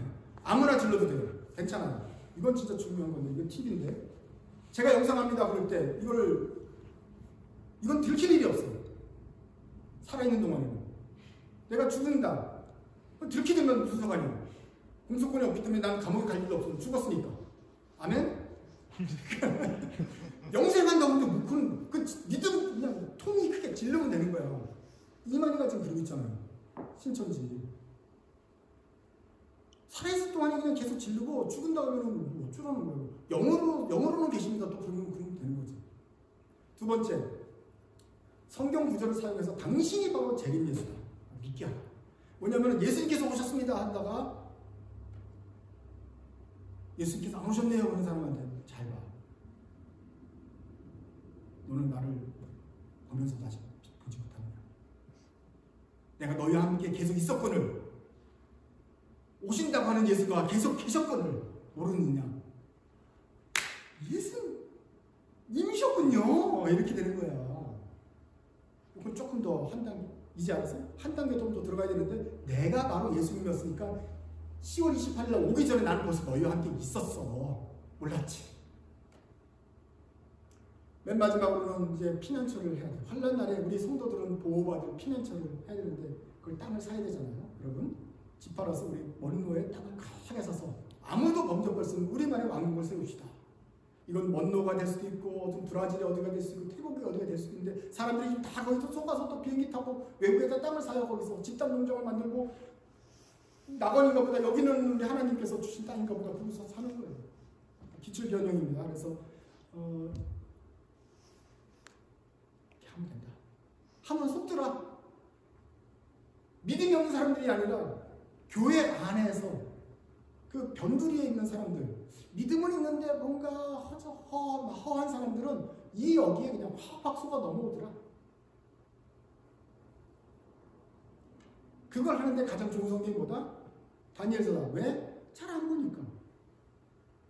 아무나 질러도 돼요. 괜찮아요. 이건 진짜 중요한 건데 이건 팁인데 제가 영생합니다 그럴 때 이건 들킬 일이 없어요. 살아있는 동안에는. 내가 죽는다. 들키면 무슨 상관이야. 공소권이 없기 때문에 난 감옥에 갈 일도 없어. 죽었으니까. 아멘? 영생한다고 그 믿음 그냥 통이 크게 질르면 되는 거야. 이만희가 지금 그러고 있잖아요. 신천지. 살아있을 동안에 그냥 계속 질르고 죽은다 하면은 뭐 어쩌라는 거예요. 영으로는 계십니다. 또 그러면 되는 거지. 두 번째. 성경 구절을 사용해서 당신이 바로 재림 예수다. 믿게 하라. 뭐냐면 예수님께서 오셨습니다 한다가 예수님께서 안 오셨네요 그런 사람한테 잘 봐. 너는 나를 보면서 다시 보지 못하느냐. 내가 너희와 함께 계속 있었거늘 오신다고 하는 예수가 계속 계셨거늘 모르느냐. 예수님이셨군요. 이렇게 되는 거야. 그건 조금 더 한 단계, 이제 알았어요? 한 단계 좀 더 들어가야 되는데, 내가 바로 예수님이었으니까 10월 28일 날 오기 전에 나는 벌써 너희와 함께 있었어. 몰랐지. 맨 마지막으로는 이제 피난처를 해야 돼요. 환난 날에 우리 성도들은 보호받을 피난처를 해야 되는데, 그걸 땅을 사야 되잖아요. 여러분, 집 팔아서 우리 먼로에 땅을 크게 사서 아무도 범접할 수 없는 우리만의 왕국을 세웁시다. 이건 먼로가 될 수도 있고 좀 브라질이 어디가 될 수도 있고 태국이 어디가 될 수도 있는데 사람들이 다 거기서 속아서 또 비행기 타고 외국에다 땅을 사요. 거기서 집단 농장을 만들고 낙원인가 보다 여기는 우리 하나님께서 주신 땅인가 보다 그러면서 사는 거예요. 기출 변형입니다. 그래서 이렇게 하면 된다. 하면 속더라. 믿음이 없는 사람들이 아니라 교회 안에서 그 변두리에 있는 사람들 믿음은 있는데 뭔가 허한 사람들은 이 여기에 그냥 확 속아 넘어오더라. 그걸 하는데 가장 좋은 성경이 뭐다? 다니엘서다. 왜? 잘 안 보니까.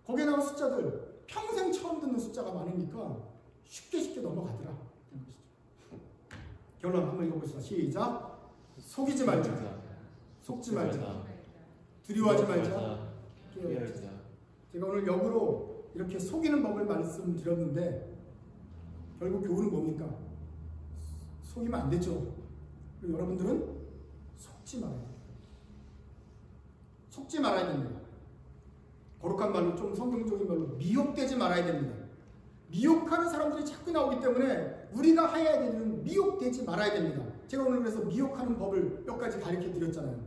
거기에 나온 숫자들 평생 처음 듣는 숫자가 많으니까 쉽게 넘어가더라. 결론 한번 읽어봅시다. 시작. 속이지 말자. 속지 말자. 두려워하지 말자. 깨어있자. 제가 오늘 역으로 이렇게 속이는 법을 말씀드렸는데 결국 교훈은 뭡니까? 속이면 안 되죠. 그리고 여러분들은 속지 말아야 돼요. 속지 말아야 됩니다. 거룩한 말로 좀 성경적인 말로 미혹되지 말아야 됩니다. 미혹하는 사람들이 자꾸 나오기 때문에 우리가 해야 되는 미혹되지 말아야 됩니다. 제가 오늘 그래서 미혹하는 법을 몇 가지 가르쳐 드렸잖아요.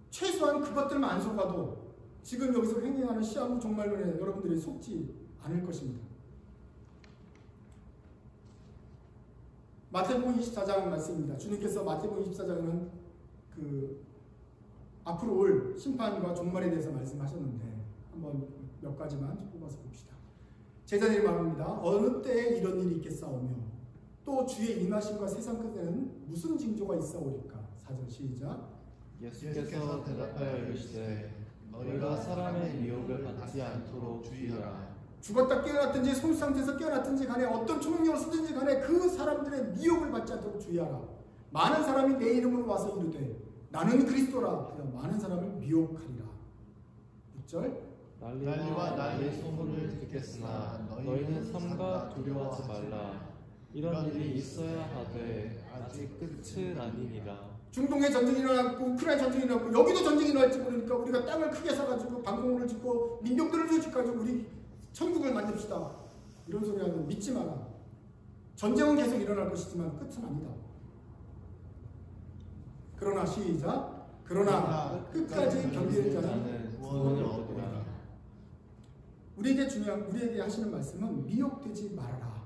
최소한 그것들만 안 속아도 지금 여기서 행행하는 시한부 종말론에 여러분들이 속지 않을 것입니다. 마태복음 24장 말씀입니다. 주님께서 마태복음 24장은 앞으로 올 심판과 종말에 대해서 말씀하셨는데 한번 몇 가지만 뽑아서 봅시다. 제자들이 말합니다. 어느 때에 이런 일이 있겠사오며 또 주의 임하심과 세상 끝에는 무슨 징조가 있사오리까. 4절 시작. 예수께서 대답하여 이르시되 너희가 사람의 미혹을 받지 않도록 주의하라. 죽었다 깨어났든지 손 상태에서 깨어났든지 간에 어떤 초능력을 쓰든지 간에 그 사람들의 미혹을 받지 않도록 주의하라. 많은 사람이 내 이름으로 와서 이르되 나는 그리스도라 하여 많은 사람을 미혹하리라. 6절. 난리와 난리 소문을 듣겠으나 너희는 삼가 두려워하지 말라. 이런 일이 있어야 하되 아직 끝은 아니니라. 중동에 전쟁이 일어났고 우크라이나 전쟁이 일어났고 여기도 전쟁이 일어날지 모르니까 우리가 땅을 크게 사가지고 방공호를 짓고 민병들을 조직가지고 우리 천국을 만듭시다. 이런 소리 하면 믿지 마라. 전쟁은 계속 일어날 것이지만 끝은 아니다. 그러나 시작. 그러나 끝까지 견디는 자는 구원을 얻으리라. 우리에게 하시는 말씀은 미혹되지 말아라.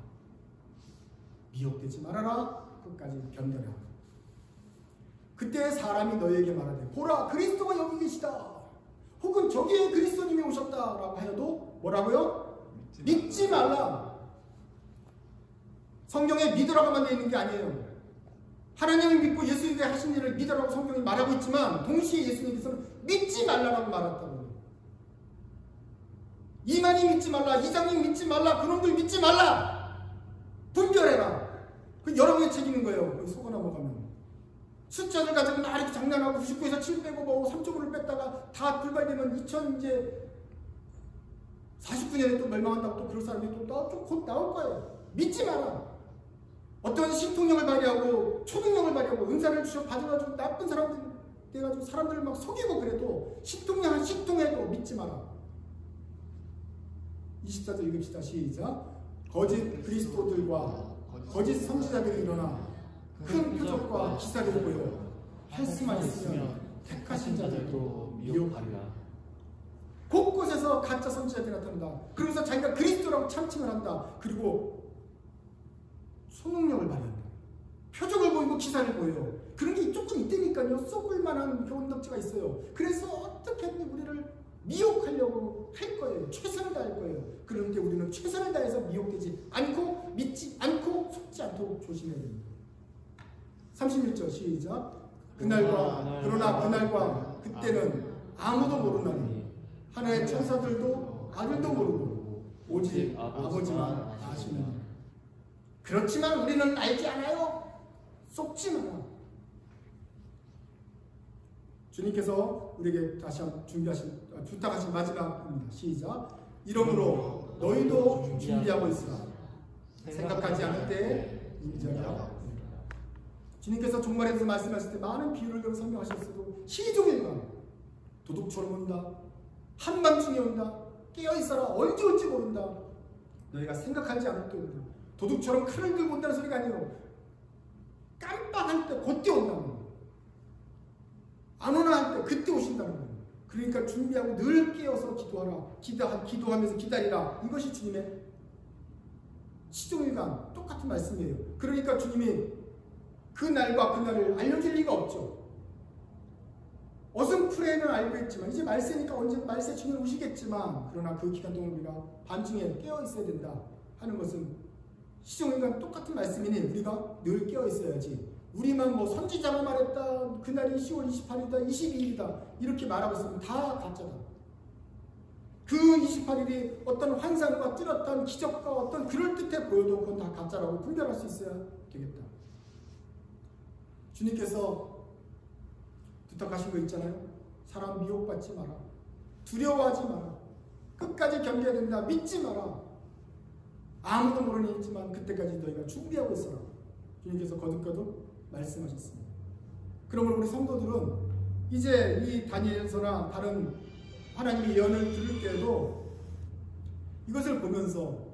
미혹되지 말아라. 끝까지 견뎌라. 그때 사람이 너희에게 말하되 보라 그리스도가 여기 계시다. 혹은 저기에 그리스도님이 오셨다라고 하여도 뭐라고요? 믿지 말라. 성경에 믿으라고만 되어 있는 게 아니에요. 하나님을 믿고 예수님께 하신 일을 믿으라고 성경이 말하고 있지만 동시에 예수님께서는 믿지 말라라고 말했다고. 이만희 믿지 말라, 이장님 믿지 말라, 그놈들 믿지 말라. 분별해라. 그 여러분의 책임인 거예요. 여기 속아 넘어가면. 숫자를 가지고 막 이렇게 장난하고 99에서 7 빼고 뭐 3.5를 뺐다가 다 불발되면 49년에 또 멸망한다고 또 그럴 사람이 또 곧 나올 거예요. 믿지 마라. 어떤 신통력을 발휘하고 초능력을 발휘하고 은사를 받아가지고 나쁜 사람들 돼가지고 사람들을 막 속이고 그래도 신통해도 믿지 마라. 24절 읽읍시다. 시작. 거짓 그리스도들과 거짓 선지자들이 일어나 큰 표적과 기사를 보여 할 수만 있으면 택하신 자들도 미혹하리라. 곳곳에서 가짜 선지자들이 나타난다. 그러면서 자기가 그리스도라고 참칭을 한다. 그리고 소능력을 발휘한다. 표적을 보이고 기사를 보여요. 그런 게 조금 있다니까요. 썩을 만한 교훈덕지가 있어요. 그래서 어떻게든 우리를 미혹하려고 할 거예요. 최선을 다할 거예요. 그런데 우리는 최선을 다해서 미혹되지 않고 믿지 않고 속지 않도록 조심해야 됩니다. 31절 시작. 그러나 그날과 그때는 아무도 모르나니 하나의 천사들도 아들도 모르고 오직 아버지만 아시느니라. 그렇지만 우리는 알지 않아요. 속지 마라. 주님께서 우리에게 다시 한번 부탁하신 마지막입니다. 시작. 이러므로 너희도 준비하고 있으라. 생각하지 않을 때에 인자가 주님께서 종말에서 말씀하실 때 많은 비유를 설명하셨어도 시종일관 도둑처럼 온다. 한밤중에 온다. 깨어있어라. 언제 올지 모른다. 너희가 생각하지 않을 때 온다. 도둑처럼 칼을 들고 온다는 소리가 아니에요. 깜빡할 때 그때 온다는 거예요. 안 오나 할 때 그때 오신다는 거예요. 그러니까 준비하고 늘 깨어서 기도하라. 기도하면서 기다리라. 이것이 주님의 시종일관 똑같은 말씀이에요. 그러니까 주님이 그 날과 그날을 알려줄 리가 없죠. 어슴푸레는 알고 있지만 이제 말세니까 언제 말세 주님 오시겠지만 그러나 그 기간 동안 우리가 밤중에 깨어 있어야 된다 하는 것은 시종일관 똑같은 말씀이니 우리가 늘 깨어 있어야지. 우리만 뭐 선지자가 말했다. 그날이 10월 28일이다. 22일이다. 이렇게 말하고 있으면 다 가짜다. 그 28일이 어떤 환상과 뚜렷한 기적과 어떤 그럴듯해 보여도 그건 다 가짜라고 분별할 수 있어야 되겠다. 주님께서 부탁하신 거 있잖아요. 사람 미혹받지 마라. 두려워하지 마라. 끝까지 견뎌야 된다. 믿지 마라. 아무도 모르는 일이지만 그때까지 너희가 준비하고 있어라. 주님께서 거듭거듭 말씀하셨습니다. 그러므로 우리 성도들은 이제 이 다니엘서나 다른 하나님의 예언을 들을 때에도 이것을 보면서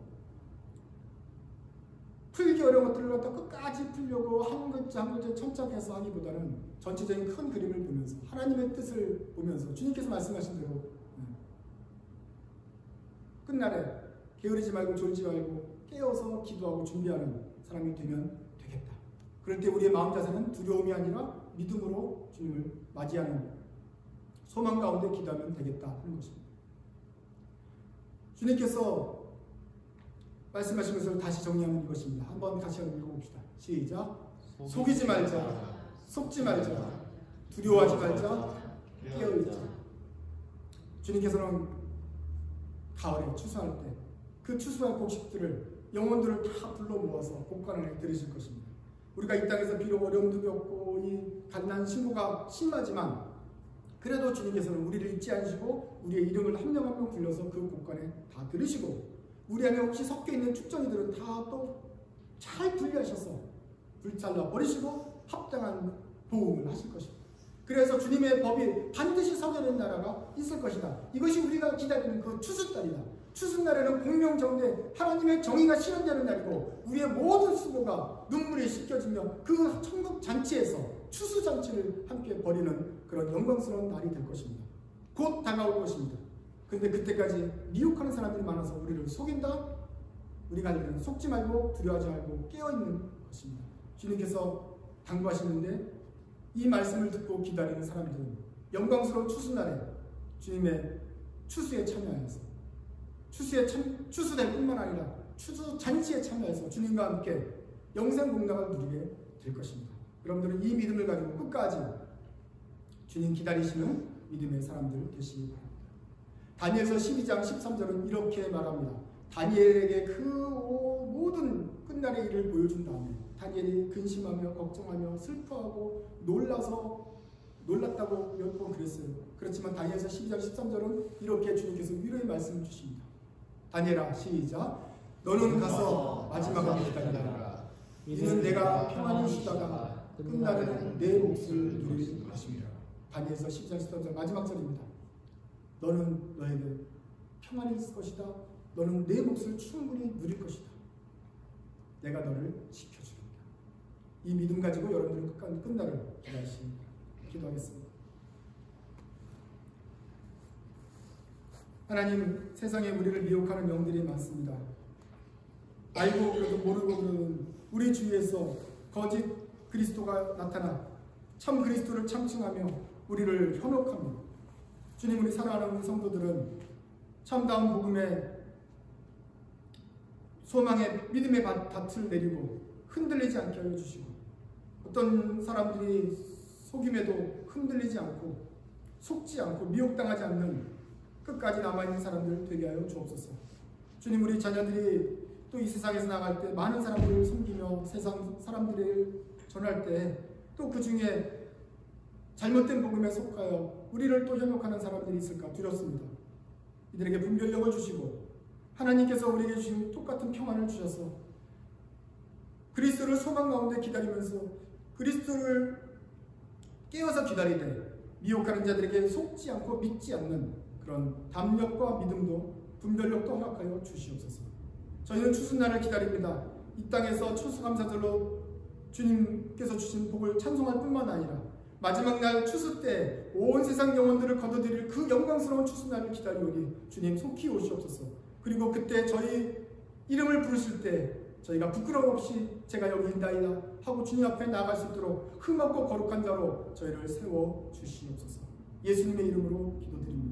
풀기 어려운 것들을 갖다 끝까지 풀려고 한 글자 한 글자 천착해서 하기보다는 전체적인 큰 그림을 보면서 하나님의 뜻을 보면서 주님께서 말씀하신 대로 끝날에 게으르지 말고 졸지 말고 깨어서 기도하고 준비하는 사람이 되면 되겠다. 그럴 때 우리의 마음 자세는 두려움이 아니라 믿음으로 주님을 맞이하는 소망 가운데 기도하면 되겠다 하는 것입니다. 주님께서 말씀하신 것을 다시 정리하는 이것입니다. 한번 다시 읽어봅시다. 시작. 속이지 말자. 속지 말자. 두려워하지 말자. 깨어있자. 주님께서는 가을에 추수할 때 그 추수할 곡식들을 영혼들을 다 불러 모아서 곡간 안에 들으실 것입니다. 우리가 이 땅에서 비록 어려움도 겪고 이 갓난 신고가 심하지만 그래도 주님께서는 우리를 잊지 않으시고 우리의 이름을 한 명 한 명 불러서 그 곡간에 다 들으시고 우리 안에 혹시 섞여있는 축정이들은 다 또 잘 분리하셔서 불잘라 버리시고 합당한 보응을 하실 것입니다. 그래서 주님의 법이 반드시 서게된 나라가 있을 것이다. 이것이 우리가 기다리는 그 추수달이다. 추수날에는 공명정대 하나님의 정의가 실현되는 날이고 우리의 모든 수고가 눈물이 씻겨지며 그 천국 잔치에서 추수잔치를 함께 벌이는 그런 영광스러운 날이 될 것입니다. 곧 다가올 것입니다. 근데 그때까지 미혹하는 사람들이 많아서 우리를 속인다? 우리가 이제는 속지 말고 두려워하지 말고 깨어있는 것입니다. 주님께서 당부하시는데 이 말씀을 듣고 기다리는 사람들은 영광스러운 추수날에 주님의 추수에 참여하여서 추수될 뿐만 아니라 추수 잔치에 참여해서 주님과 함께 영생 공락을 누리게 될 것입니다. 여러분들은 이 믿음을 가지고 끝까지 주님 기다리시는 믿음의 사람들 되시기 바랍니다. 다니엘서 12장 13절은 이렇게 말합니다. 다니엘에게 그 모든 끝날의 일을 보여준 다음에 다니엘이 근심하며 걱정하며 슬퍼하고 놀랐다고 몇 번 그랬어요. 그렇지만 다니엘서 12장 13절은 이렇게 주님께서 위로의 말씀을 주십니다. 다니엘아 시작. 너는 가서 마지막을 기다리라. 이는 내가 평안히 쉬다가 끝날에는 내 몫을 누릴 것입니다. 다니엘서 12장 13절 마지막 절입니다. 너는 너에게 평안이 있을 것이다. 너는 내 몫을 충분히 누릴 것이다. 내가 너를 지켜주리라. 이 믿음 가지고 여러분들은 끝날을 기다리시기 기도하겠습니다. 하나님, 세상에 우리를 미혹하는 영들이 많습니다. 알고 그래도 모르고 그러는 우리 주위에서 거짓 그리스도가 나타나 참 그리스도를 창칭하며 우리를 현혹합니다. 주님, 우리 사랑하는 우리 성도들은 참다운 복음의 소망의 믿음의 밭을 내리고 흔들리지 않게 하여 주시고 어떤 사람들이 속임에도 흔들리지 않고 속지 않고 미혹당하지 않는 끝까지 남아있는 사람들 되게 하여 주옵소서. 주님, 우리 자녀들이 또 이 세상에서 나갈 때 많은 사람들을 섬기며 세상 사람들을 전할 때 또 그 중에 잘못된 복음에 속하여 우리를 또 현혹하는 사람들이 있을까 두렵습니다. 이들에게 분별력을 주시고 하나님께서 우리에게 주신 똑같은 평안을 주셔서 그리스도를 소망 가운데 기다리면서 그리스도를 깨어서 기다리되 미혹하는 자들에게 속지 않고 믿지 않는 그런 담력과 믿음도 분별력도 허락하여 주시옵소서. 저희는 추수날을 기다립니다. 이 땅에서 추수감사절로 주님께서 주신 복을 찬송할 뿐만 아니라 마지막 날 추수 때 온 세상 영혼들을 거둬들일 그 영광스러운 추수날을 기다리오니 주님 속히 오시옵소서. 그리고 그때 저희 이름을 부르실 때 저희가 부끄러움 없이 제가 여기 있나이다 하고 주님 앞에 나아갈 수 있도록 흠없고 거룩한 자로 저희를 세워 주시옵소서. 예수님의 이름으로 기도드립니다.